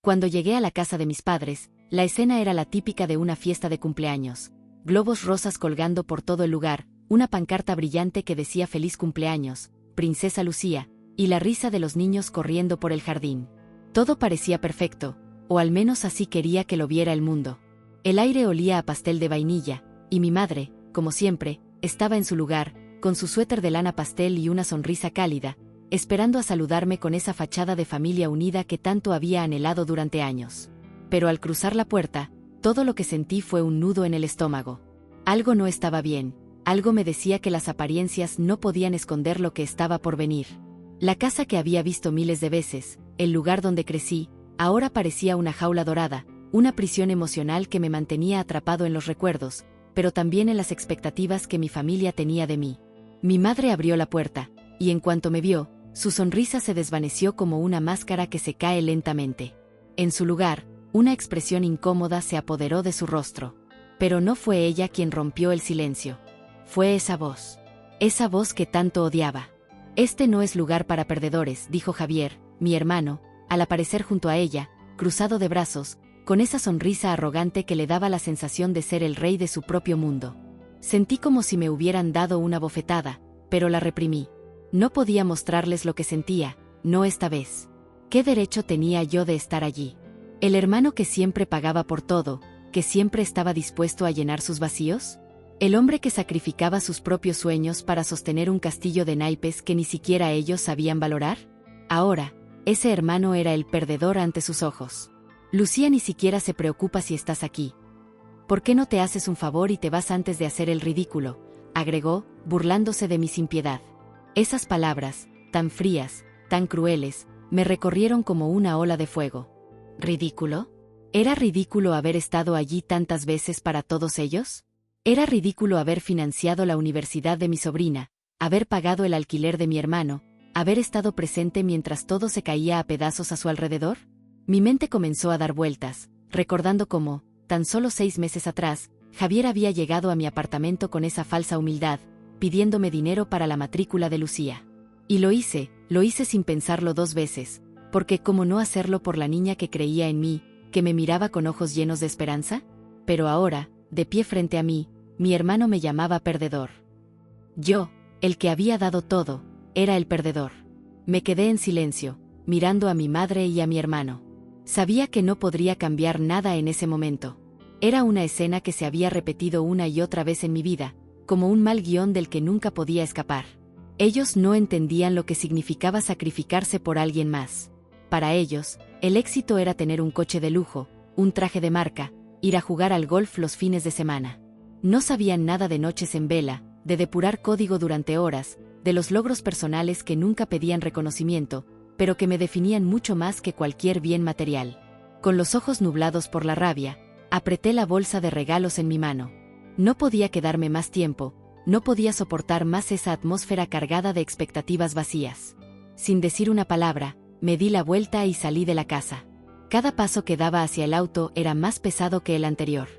Cuando llegué a la casa de mis padres, la escena era la típica de una fiesta de cumpleaños. Globos rosas colgando por todo el lugar, una pancarta brillante que decía feliz cumpleaños, Princesa Lucía, y la risa de los niños corriendo por el jardín. Todo parecía perfecto, o al menos así quería que lo viera el mundo. El aire olía a pastel de vainilla, y mi madre, como siempre, estaba en su lugar, con su suéter de lana pastel y una sonrisa cálida, esperando a saludarme con esa fachada de familia unida que tanto había anhelado durante años. Pero al cruzar la puerta, todo lo que sentí fue un nudo en el estómago. Algo no estaba bien, algo me decía que las apariencias no podían esconder lo que estaba por venir. La casa que había visto miles de veces, el lugar donde crecí, ahora parecía una jaula dorada, una prisión emocional que me mantenía atrapado en los recuerdos, pero también en las expectativas que mi familia tenía de mí. Mi madre abrió la puerta, y en cuanto me vio, su sonrisa se desvaneció como una máscara que se cae lentamente. En su lugar, una expresión incómoda se apoderó de su rostro. Pero no fue ella quien rompió el silencio. Fue esa voz que tanto odiaba. Este no es lugar para perdedores, dijo Javier, mi hermano, al aparecer junto a ella, cruzado de brazos, con esa sonrisa arrogante que le daba la sensación de ser el rey de su propio mundo. Sentí como si me hubieran dado una bofetada, pero la reprimí. No podía mostrarles lo que sentía, no esta vez. ¿Qué derecho tenía yo de estar allí? ¿El hermano que siempre pagaba por todo, que siempre estaba dispuesto a llenar sus vacíos? ¿El hombre que sacrificaba sus propios sueños para sostener un castillo de naipes que ni siquiera ellos sabían valorar? Ahora, ese hermano era el perdedor ante sus ojos. Lucía ni siquiera se preocupa si estás aquí. ¿Por qué no te haces un favor y te vas antes de hacer el ridículo?, agregó, burlándose de mi impiedad. Esas palabras, tan frías, tan crueles, me recorrieron como una ola de fuego. ¿Ridículo? ¿Era ridículo haber estado allí tantas veces para todos ellos? ¿Era ridículo haber financiado la universidad de mi sobrina, haber pagado el alquiler de mi hermano, haber estado presente mientras todo se caía a pedazos a su alrededor? Mi mente comenzó a dar vueltas, recordando cómo, tan solo 6 meses atrás, Javier había llegado a mi apartamento con esa falsa humildad, pidiéndome dinero para la matrícula de Lucía. Y lo hice sin pensarlo 2 veces, porque ¿cómo no hacerlo por la niña que creía en mí, que me miraba con ojos llenos de esperanza? Pero ahora, de pie frente a mí, mi hermano me llamaba perdedor. Yo, el que había dado todo, era el perdedor. Me quedé en silencio, mirando a mi madre y a mi hermano. Sabía que no podría cambiar nada en ese momento. Era una escena que se había repetido una y otra vez en mi vida, como un mal guión del que nunca podía escapar. Ellos no entendían lo que significaba sacrificarse por alguien más. Para ellos, el éxito era tener un coche de lujo, un traje de marca, ir a jugar al golf los fines de semana. No sabían nada de noches en vela, de depurar código durante horas, de los logros personales que nunca pedían reconocimiento, pero que me definían mucho más que cualquier bien material. Con los ojos nublados por la rabia, apreté la bolsa de regalos en mi mano. No podía quedarme más tiempo, no podía soportar más esa atmósfera cargada de expectativas vacías. Sin decir una palabra, me di la vuelta y salí de la casa. Cada paso que daba hacia el auto era más pesado que el anterior.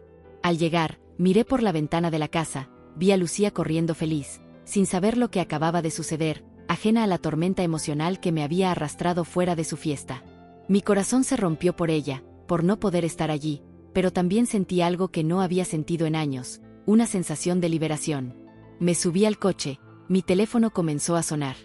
Al llegar, miré por la ventana de la casa, vi a Lucía corriendo feliz, sin saber lo que acababa de suceder, ajena a la tormenta emocional que me había arrastrado fuera de su fiesta. Mi corazón se rompió por ella, por no poder estar allí, pero también sentí algo que no había sentido en años, una sensación de liberación. Me subí al coche, mi teléfono comenzó a sonar.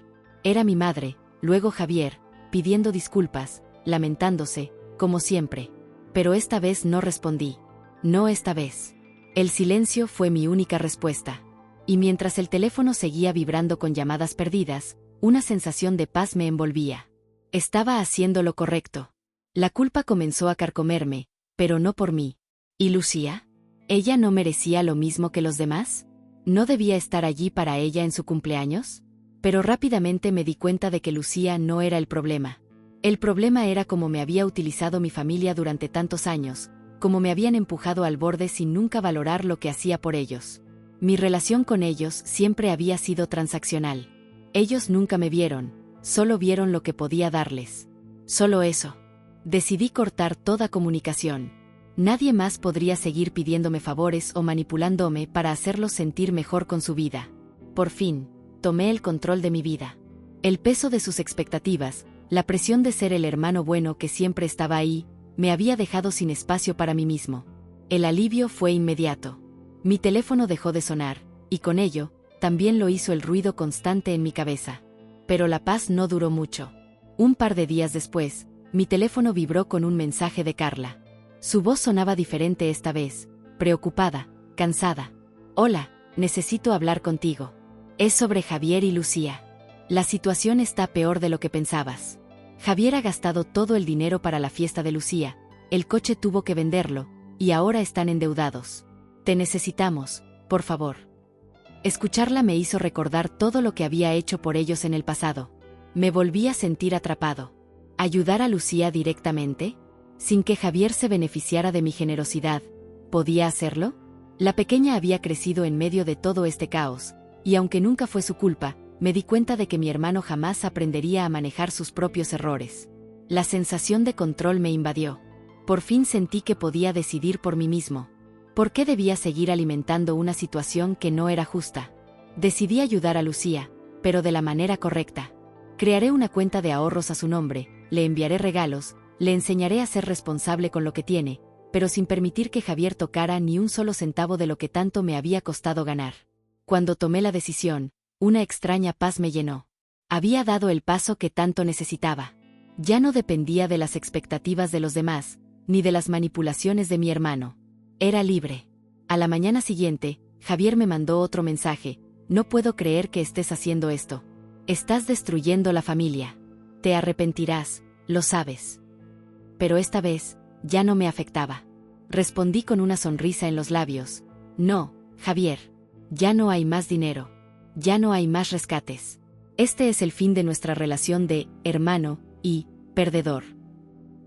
Era mi madre, luego Javier, pidiendo disculpas, lamentándose, como siempre. Pero esta vez no respondí. No esta vez. El silencio fue mi única respuesta. Y mientras el teléfono seguía vibrando con llamadas perdidas, una sensación de paz me envolvía. Estaba haciendo lo correcto. La culpa comenzó a carcomerme, pero no por mí. ¿Y Lucía? ¿Ella no merecía lo mismo que los demás? ¿No debía estar allí para ella en su cumpleaños? Pero rápidamente me di cuenta de que Lucía no era el problema. El problema era cómo me había utilizado mi familia durante tantos años, cómo me habían empujado al borde sin nunca valorar lo que hacía por ellos. Mi relación con ellos siempre había sido transaccional. Ellos nunca me vieron, solo vieron lo que podía darles. Solo eso. Decidí cortar toda comunicación. Nadie más podría seguir pidiéndome favores o manipulándome para hacerlos sentir mejor con su vida. Por fin, tomé el control de mi vida. El peso de sus expectativas, la presión de ser el hermano bueno que siempre estaba ahí, me había dejado sin espacio para mí mismo. El alivio fue inmediato. Mi teléfono dejó de sonar, y con ello, también lo hizo el ruido constante en mi cabeza. Pero la paz no duró mucho. Un par de días después, mi teléfono vibró con un mensaje de Carla. Su voz sonaba diferente esta vez, preocupada, cansada. Hola, necesito hablar contigo. Es sobre Javier y Lucía. La situación está peor de lo que pensabas. Javier ha gastado todo el dinero para la fiesta de Lucía, el coche tuvo que venderlo, y ahora están endeudados. Te necesitamos, por favor. Escucharla me hizo recordar todo lo que había hecho por ellos en el pasado. Me volví a sentir atrapado. ¿Ayudar a Lucía directamente? Sin que Javier se beneficiara de mi generosidad, ¿podía hacerlo? La pequeña había crecido en medio de todo este caos, y aunque nunca fue su culpa, me di cuenta de que mi hermano jamás aprendería a manejar sus propios errores. La sensación de control me invadió. Por fin sentí que podía decidir por mí mismo. ¿Por qué debía seguir alimentando una situación que no era justa? Decidí ayudar a Lucía, pero de la manera correcta. Crearé una cuenta de ahorros a su nombre, le enviaré regalos, le enseñaré a ser responsable con lo que tiene, pero sin permitir que Javier tocara ni un solo centavo de lo que tanto me había costado ganar. Cuando tomé la decisión, una extraña paz me llenó. Había dado el paso que tanto necesitaba. Ya no dependía de las expectativas de los demás, ni de las manipulaciones de mi hermano. Era libre. A la mañana siguiente, Javier me mandó otro mensaje. No puedo creer que estés haciendo esto. Estás destruyendo la familia. Te arrepentirás, lo sabes. Pero esta vez, ya no me afectaba. Respondí con una sonrisa en los labios. No, Javier. Ya no hay más dinero. Ya no hay más rescates. Este es el fin de nuestra relación de hermano y perdedor.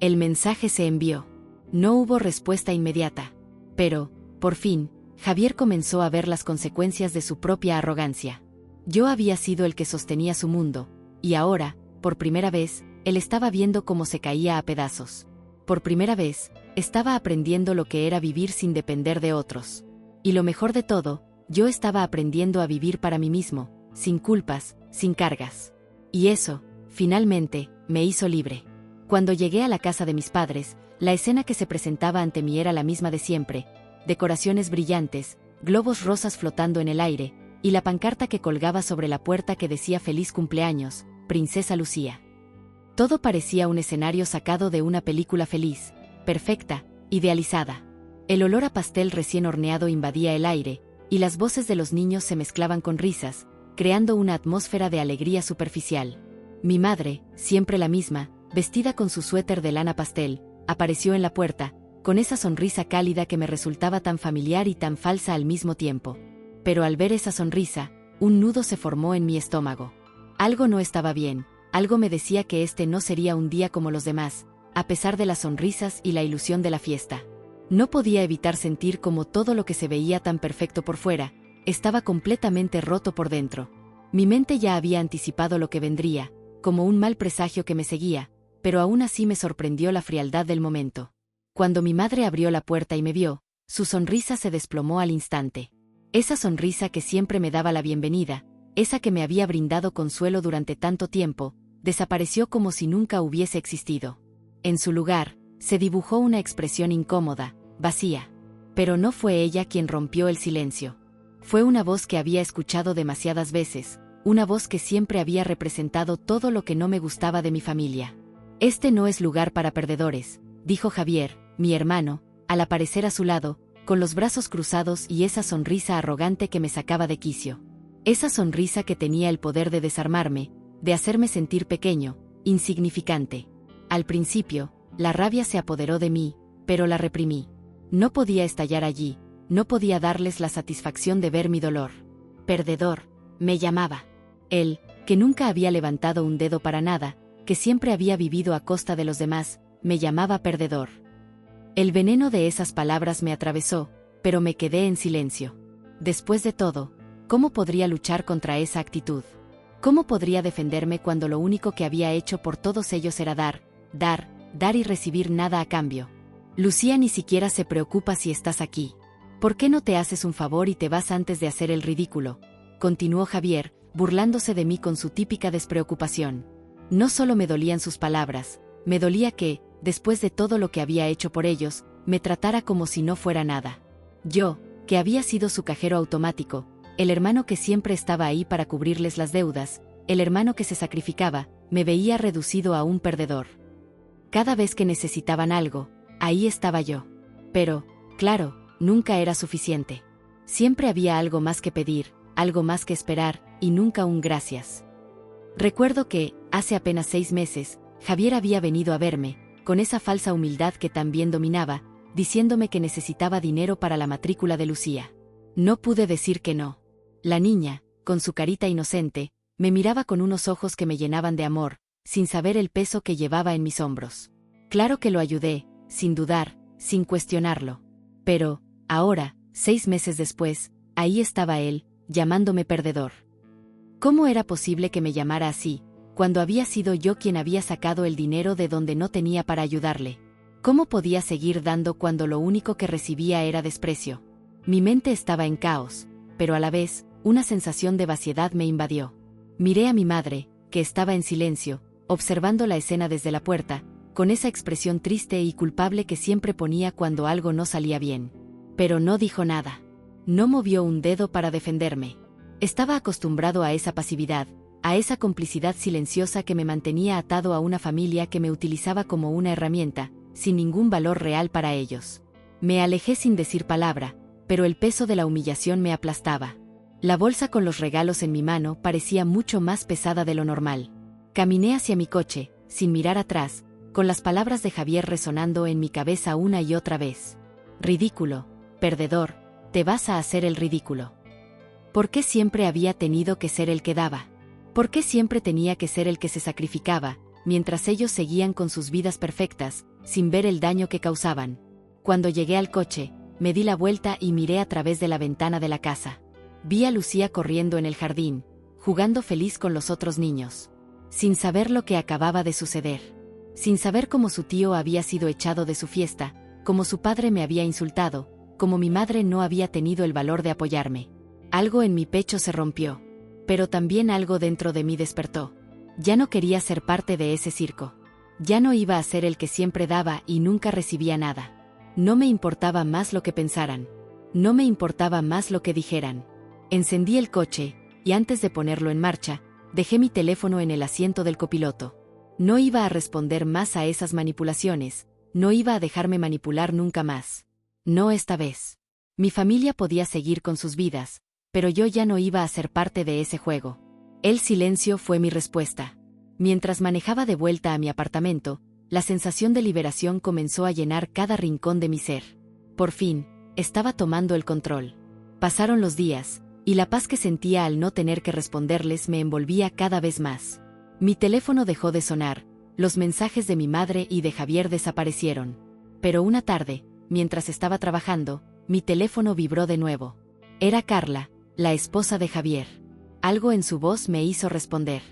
El mensaje se envió. No hubo respuesta inmediata. Pero, por fin, Javier comenzó a ver las consecuencias de su propia arrogancia. Yo había sido el que sostenía su mundo, y ahora, por primera vez, él estaba viendo cómo se caía a pedazos. Por primera vez, estaba aprendiendo lo que era vivir sin depender de otros. Y lo mejor de todo, yo estaba aprendiendo a vivir para mí mismo, sin culpas, sin cargas. Y eso, finalmente, me hizo libre. Cuando llegué a la casa de mis padres, la escena que se presentaba ante mí era la misma de siempre: decoraciones brillantes, globos rosas flotando en el aire, y la pancarta que colgaba sobre la puerta que decía «Feliz cumpleaños, Princesa Lucía». Todo parecía un escenario sacado de una película feliz, perfecta, idealizada. El olor a pastel recién horneado invadía el aire, y las voces de los niños se mezclaban con risas, creando una atmósfera de alegría superficial. Mi madre, siempre la misma, vestida con su suéter de lana pastel, apareció en la puerta, con esa sonrisa cálida que me resultaba tan familiar y tan falsa al mismo tiempo. Pero al ver esa sonrisa, un nudo se formó en mi estómago. Algo no estaba bien, algo me decía que este no sería un día como los demás, a pesar de las sonrisas y la ilusión de la fiesta. No podía evitar sentir como todo lo que se veía tan perfecto por fuera, estaba completamente roto por dentro. Mi mente ya había anticipado lo que vendría, como un mal presagio que me seguía, pero aún así me sorprendió la frialdad del momento. Cuando mi madre abrió la puerta y me vio, su sonrisa se desplomó al instante. Esa sonrisa que siempre me daba la bienvenida, esa que me había brindado consuelo durante tanto tiempo, desapareció como si nunca hubiese existido. En su lugar, se dibujó una expresión incómoda, vacía. Pero no fue ella quien rompió el silencio. Fue una voz que había escuchado demasiadas veces, una voz que siempre había representado todo lo que no me gustaba de mi familia. Este no es lugar para perdedores, dijo Javier, mi hermano, al aparecer a su lado, con los brazos cruzados y esa sonrisa arrogante que me sacaba de quicio. Esa sonrisa que tenía el poder de desarmarme, de hacerme sentir pequeño, insignificante. Al principio, la rabia se apoderó de mí, pero la reprimí. No podía estallar allí, no podía darles la satisfacción de ver mi dolor. Perdedor, me llamaba. Él, que nunca había levantado un dedo para nada, que siempre había vivido a costa de los demás, me llamaba perdedor. El veneno de esas palabras me atravesó, pero me quedé en silencio. Después de todo, ¿cómo podría luchar contra esa actitud? ¿Cómo podría defenderme cuando lo único que había hecho por todos ellos era dar y recibir nada a cambio? Lucía ni siquiera se preocupa si estás aquí. ¿Por qué no te haces un favor y te vas antes de hacer el ridículo? Continuó Javier, burlándose de mí con su típica despreocupación. No solo me dolían sus palabras, me dolía que, después de todo lo que había hecho por ellos, me tratara como si no fuera nada. Yo, que había sido su cajero automático, el hermano que siempre estaba ahí para cubrirles las deudas, el hermano que se sacrificaba, me veía reducido a un perdedor. Cada vez que necesitaban algo, ahí estaba yo. Pero, claro, nunca era suficiente. Siempre había algo más que pedir, algo más que esperar, y nunca un gracias. Recuerdo que, hace apenas 6 meses, Javier había venido a verme, con esa falsa humildad que también dominaba, diciéndome que necesitaba dinero para la matrícula de Lucía. No pude decir que no. La niña, con su carita inocente, me miraba con unos ojos que me llenaban de amor, sin saber el peso que llevaba en mis hombros. Claro que lo ayudé, sin dudar, sin cuestionarlo. Pero, ahora, 6 meses después, ahí estaba él, llamándome perdedor. ¿Cómo era posible que me llamara así, cuando había sido yo quien había sacado el dinero de donde no tenía para ayudarle? ¿Cómo podía seguir dando cuando lo único que recibía era desprecio? Mi mente estaba en caos, pero a la vez, una sensación de vaciedad me invadió. Miré a mi madre, que estaba en silencio, observando la escena desde la puerta, con esa expresión triste y culpable que siempre ponía cuando algo no salía bien. Pero no dijo nada. No movió un dedo para defenderme. Estaba acostumbrado a esa pasividad, a esa complicidad silenciosa que me mantenía atado a una familia que me utilizaba como una herramienta, sin ningún valor real para ellos. Me alejé sin decir palabra, pero el peso de la humillación me aplastaba. La bolsa con los regalos en mi mano parecía mucho más pesada de lo normal. Caminé hacia mi coche, sin mirar atrás, con las palabras de Javier resonando en mi cabeza una y otra vez. Ridículo, perdedor, te vas a hacer el ridículo. ¿Por qué siempre había tenido que ser el que daba? ¿Por qué siempre tenía que ser el que se sacrificaba, mientras ellos seguían con sus vidas perfectas, sin ver el daño que causaban? Cuando llegué al coche, me di la vuelta y miré a través de la ventana de la casa. Vi a Lucía corriendo en el jardín, jugando feliz con los otros niños. Sin saber lo que acababa de suceder. Sin saber cómo su tío había sido echado de su fiesta, cómo su padre me había insultado, cómo mi madre no había tenido el valor de apoyarme. Algo en mi pecho se rompió. Pero también algo dentro de mí despertó. Ya no quería ser parte de ese circo. Ya no iba a ser el que siempre daba y nunca recibía nada. No me importaba más lo que pensaran. No me importaba más lo que dijeran. Encendí el coche, y antes de ponerlo en marcha, dejé mi teléfono en el asiento del copiloto. No iba a responder más a esas manipulaciones, no iba a dejarme manipular nunca más. No esta vez. Mi familia podía seguir con sus vidas, pero yo ya no iba a ser parte de ese juego. El silencio fue mi respuesta. Mientras manejaba de vuelta a mi apartamento, la sensación de liberación comenzó a llenar cada rincón de mi ser. Por fin, estaba tomando el control. Pasaron los días, y la paz que sentía al no tener que responderles me envolvía cada vez más. Mi teléfono dejó de sonar, los mensajes de mi madre y de Javier desaparecieron. Pero una tarde, mientras estaba trabajando, mi teléfono vibró de nuevo. Era Carla, la esposa de Javier. Algo en su voz me hizo responder.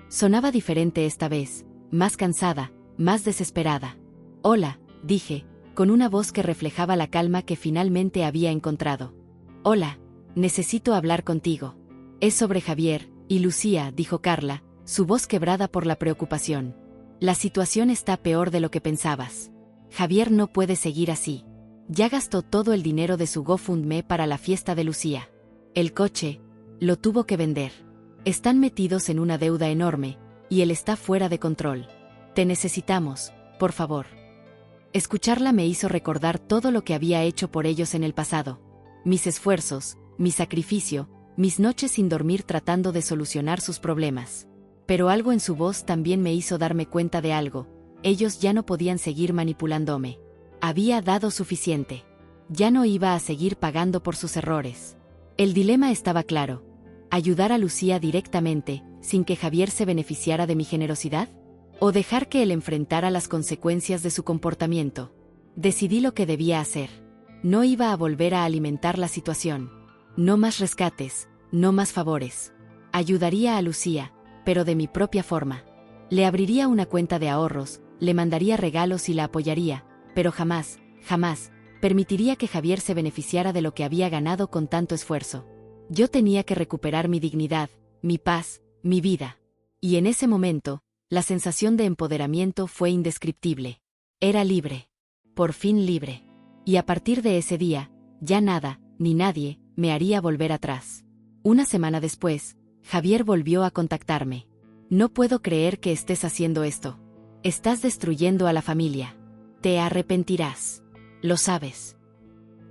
Sonaba diferente esta vez, más cansada, más desesperada. Hola, dije, con una voz que reflejaba la calma que finalmente había encontrado. Hola, necesito hablar contigo. Es sobre Javier y Lucía, dijo Carla, su voz quebrada por la preocupación. La situación está peor de lo que pensabas. Javier no puede seguir así. Ya gastó todo el dinero de su GoFundMe para la fiesta de Lucía. El coche, lo tuvo que vender. Están metidos en una deuda enorme, y él está fuera de control. Te necesitamos, por favor. Escucharla me hizo recordar todo lo que había hecho por ellos en el pasado. Mis esfuerzos, mi sacrificio, mis noches sin dormir tratando de solucionar sus problemas. Pero algo en su voz también me hizo darme cuenta de algo. Ellos ya no podían seguir manipulándome. Había dado suficiente. Ya no iba a seguir pagando por sus errores. El dilema estaba claro. ¿Ayudar a Lucía directamente, sin que Javier se beneficiara de mi generosidad? ¿O dejar que él enfrentara las consecuencias de su comportamiento? Decidí lo que debía hacer. No iba a volver a alimentar la situación. No más rescates, no más favores. Ayudaría a Lucía, pero de mi propia forma. Le abriría una cuenta de ahorros, le mandaría regalos y la apoyaría, pero jamás, jamás, permitiría que Javier se beneficiara de lo que había ganado con tanto esfuerzo. Yo tenía que recuperar mi dignidad, mi paz, mi vida. Y en ese momento, la sensación de empoderamiento fue indescriptible. Era libre. Por fin libre. Y a partir de ese día, ya nada, ni nadie, me haría volver atrás. Una semana después, Javier volvió a contactarme. No puedo creer que estés haciendo esto. Estás destruyendo a la familia. Te arrepentirás. Lo sabes.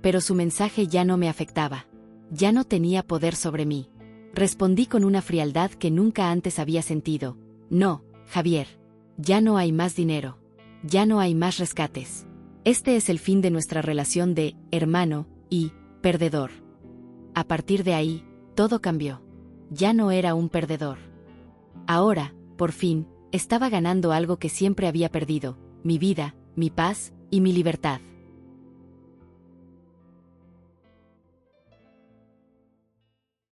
Pero su mensaje ya no me afectaba. Ya no tenía poder sobre mí. Respondí con una frialdad que nunca antes había sentido. No, Javier. Ya no hay más dinero. Ya no hay más rescates. Este es el fin de nuestra relación de hermano y perdedor. A partir de ahí, todo cambió. Ya no era un perdedor. Ahora, por fin, estaba ganando algo que siempre había perdido: mi vida, mi paz y mi libertad.